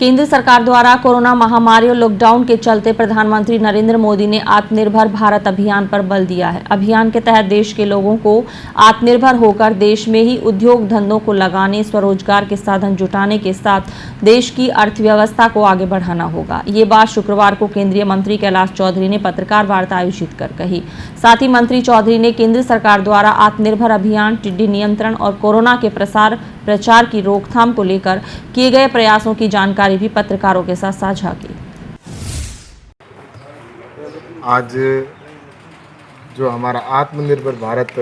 केंद्र सरकार द्वारा कोरोना महामारी और लॉकडाउन के चलते प्रधानमंत्री नरेंद्र मोदी ने आत्मनिर्भर भारत अभियान पर बल दिया है। अभियान के तहत देश के लोगों को आत्मनिर्भर होकर देश में ही उद्योग धंधों को लगाने, स्वरोजगार के साधन जुटाने के साथ देश की अर्थव्यवस्था को आगे बढ़ाना होगा। ये बात शुक्रवार को केंद्रीय मंत्री कैलाश चौधरी ने पत्रकार वार्ता आयोजित कर कही। साथ ही मंत्री चौधरी ने केंद्र सरकार द्वारा आत्मनिर्भर अभियान, टिड्डी नियंत्रण और कोरोना के प्रचार की रोकथाम को लेकर किए गए प्रयासों की जानकारी भी पत्रकारों के साथ साझा की। आज जो हमारा आत्मनिर्भर भारत,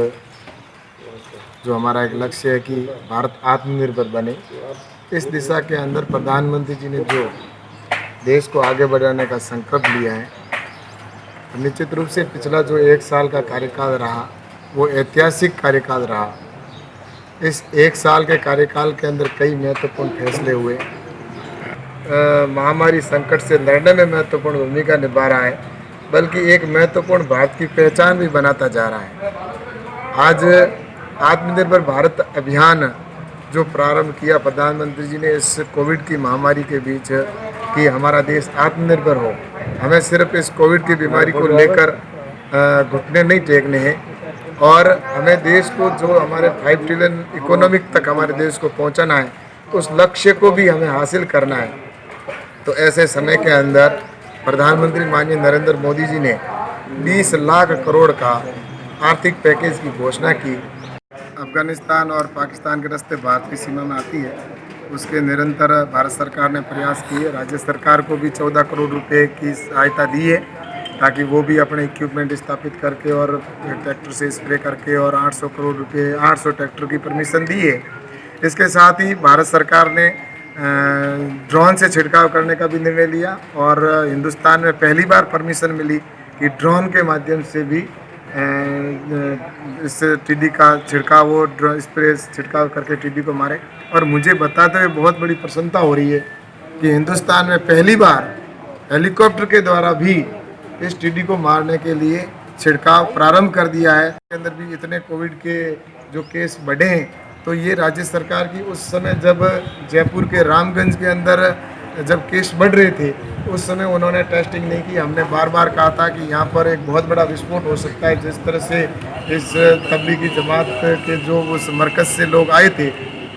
जो हमारा एक लक्ष्य है कि भारत आत्मनिर्भर बने, इस दिशा के अंदर प्रधानमंत्री जी ने जो देश को आगे बढ़ाने का संकल्प लिया है, तो निश्चित रूप से पिछला जो 1 साल का कार्यकाल रहा वो ऐतिहासिक कार्यकाल रहा। इस 1 साल के कार्यकाल के अंदर कई महत्वपूर्ण फैसले हुए। महामारी संकट से लड़ने में महत्वपूर्ण भूमिका निभा रहा है, बल्कि एक महत्वपूर्ण भारत की पहचान भी बनाता जा रहा है। आज आत्मनिर्भर भारत अभियान जो प्रारंभ किया प्रधानमंत्री जी ने इस कोविड की महामारी के बीच, कि हमारा देश आत्मनिर्भर हो, हमें सिर्फ इस कोविड की बीमारी को लेकर घुटने नहीं टेकने हैं और हमें देश को जो हमारे 5 ट्रिलियन इकोनॉमिक तक हमारे देश को पहुंचाना है, तो उस लक्ष्य को भी हमें हासिल करना है। तो ऐसे समय के अंदर प्रधानमंत्री माननीय नरेंद्र मोदी जी ने 20 लाख करोड़ का आर्थिक पैकेज की घोषणा की। अफगानिस्तान और पाकिस्तान के रास्ते भारत की सीमा में आती है, उसके निरंतर भारत सरकार ने प्रयास किए। राज्य सरकार को भी 14 करोड़ रुपए की सहायता दी है, ताकि वो भी अपने इक्विपमेंट स्थापित करके और ट्रैक्टर से स्प्रे करके, और 800 करोड़ रुपए 800 ट्रैक्टर की परमिशन दी है। इसके साथ ही भारत सरकार ने ड्रोन से छिड़काव करने का भी निर्णय लिया, और हिंदुस्तान में पहली बार परमिशन मिली कि ड्रोन के माध्यम से भी इस टिड्डी का छिड़काव हो, स्प्रे छिड़काव करके टिड्डी को मारे। और मुझे बताते हुए बहुत बड़ी प्रसन्नता हो रही है कि हिंदुस्तान में पहली बार हेलीकॉप्टर के द्वारा भी इस टिड्डी को मारने के लिए छिड़काव प्रारंभ कर दिया है। इसके अंदर भी इतने कोविड के जो केस बढ़े हैं, तो ये राज्य सरकार की उस समय जब जयपुर के रामगंज के अंदर जब केस बढ़ रहे थे, उस समय उन्होंने टेस्टिंग नहीं की। हमने बार बार कहा था कि यहाँ पर एक बहुत बड़ा विस्फोट हो सकता है। जिस तरह से इस तबलीगी जमात के जो उस मरकज़ से लोग आए थे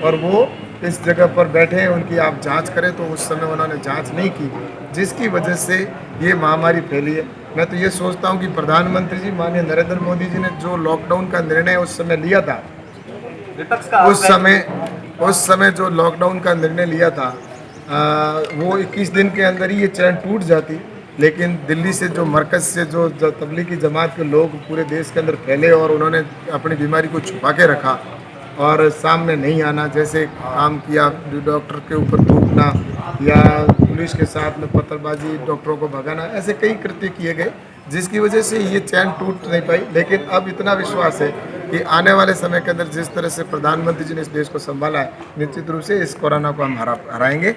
और वो इस जगह पर बैठे हैं, उनकी आप जांच करें, तो उस समय उन्होंने जांच नहीं की, जिसकी वजह से ये महामारी फैली है। मैं तो ये सोचता हूँ कि प्रधानमंत्री जी माननीय नरेंद्र मोदी जी ने जो लॉकडाउन का निर्णय उस समय लिया था, उस समय जो लॉकडाउन का निर्णय लिया था, वो 21 दिन के अंदर ही ये चैन टूट जाती। लेकिन दिल्ली से जो मरकज़ से जो तबलीगी जमात के लोग पूरे देश के अंदर फैले और उन्होंने अपनी बीमारी को छुपा के रखा और सामने नहीं आना, जैसे काम किया, डॉक्टर के ऊपर थूकना या पुलिस के साथ में पत्थरबाजी, डॉक्टरों को भगाना, ऐसे कई कृत्य किए गए, जिसकी वजह से ये चैन टूट नहीं पाई। लेकिन अब इतना विश्वास है कि आने वाले समय के अंदर जिस तरह से प्रधानमंत्री जी ने इस देश को संभाला है, निश्चित रूप से इस कोरोना को हम हराएंगे।